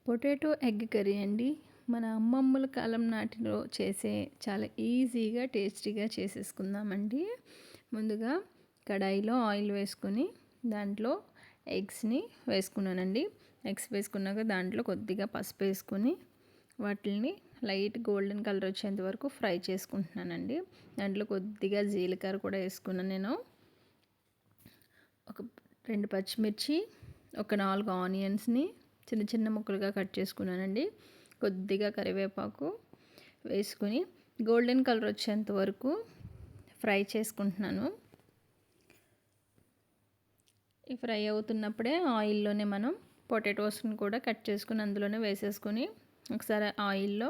Potato egg curry అండి. మన అమ్మమ్మల కాలం నాటిలో చేసే చాలా ఈజీగా, టేస్టీగా చేసేసుకుందామండి. ముందుగా కడాయిలో ఆయిల్ వేసుకొని దాంట్లో ఎగ్స్ని వేసుకున్నానండి. ఎగ్స్ వేసుకున్నాక దాంట్లో కొద్దిగా పసుపు వేసుకొని వాటిని లైట్ గోల్డెన్ కలర్ వచ్చేంత వరకు ఫ్రై చేసుకుంటున్నానండి. దాంట్లో కొద్దిగా జీలకర్ర కూడా వేసుకున్నాను నేను. ఒక 2 పచ్చిమిర్చి, ఒక 4 ఆనియన్స్ని చిన్న చిన్న ముక్కలుగా కట్ చేసుకున్నానండి. కొద్దిగా కరివేపాకు వేసుకుని గోల్డెన్ కలర్ వచ్చేంత వరకు ఫ్రై చేసుకుంటున్నాను. ఈ ఫ్రై అవుతున్నప్పుడే ఆయిల్లోనే మనం పొటాటోస్ని కూడా కట్ చేసుకుని అందులోనే వేసేసుకొని ఒకసారి ఆయిల్లో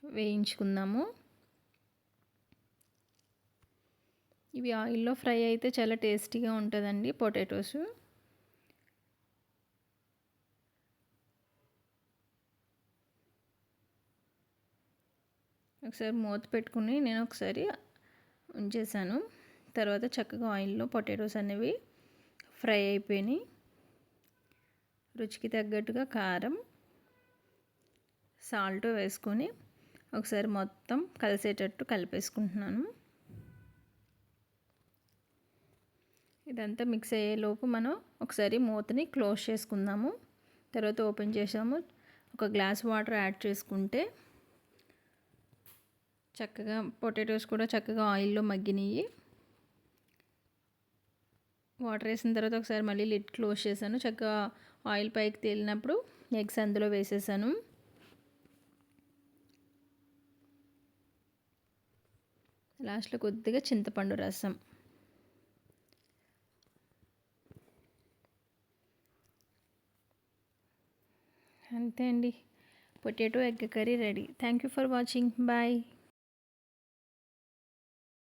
వేయించుకుందాము. ఇవి ఆయిల్లో ఫ్రై అయితే చాలా టేస్టీగా ఉంటుందండి పొటాటోస్. ఒకసారి మూత పెట్టుకుని నేను ఒకసారి ఉంచేసాను. తర్వాత చక్కగా ఆయిల్లో పొటాటోస్ అనేవి ఫ్రై అయిపోయినాయి. రుచికి తగ్గట్టుగా కారం, సాల్ట్ వేసుకొని ఒకసారి మొత్తం కలిసేటట్టు కలిపేసుకుంటున్నాను. ఇదంతా మిక్స్ అయ్యేలోపు మనం ఒకసారి మూతని క్లోజ్ చేసుకుందాము. తర్వాత ఓపెన్ చేసాము. ఒక గ్లాస్ వాటర్ యాడ్ చేసుకుంటే చక్కగా పొటాటోస్ కూడా చక్కగా ఆయిల్లో మగ్గినాయి. వాటర్ వేసిన తర్వాత ఒకసారి మళ్ళీ లిడ్ క్లోజ్ చేశాను. చక్కగా ఆయిల్ పైకి తేలినప్పుడు ఎగ్స్ అందులో వేసేసాను. లాస్ట్లో కొద్దిగా చింతపండు రసం. అంతే అండి, potato egg curry ready. Thank you for watching. Bye.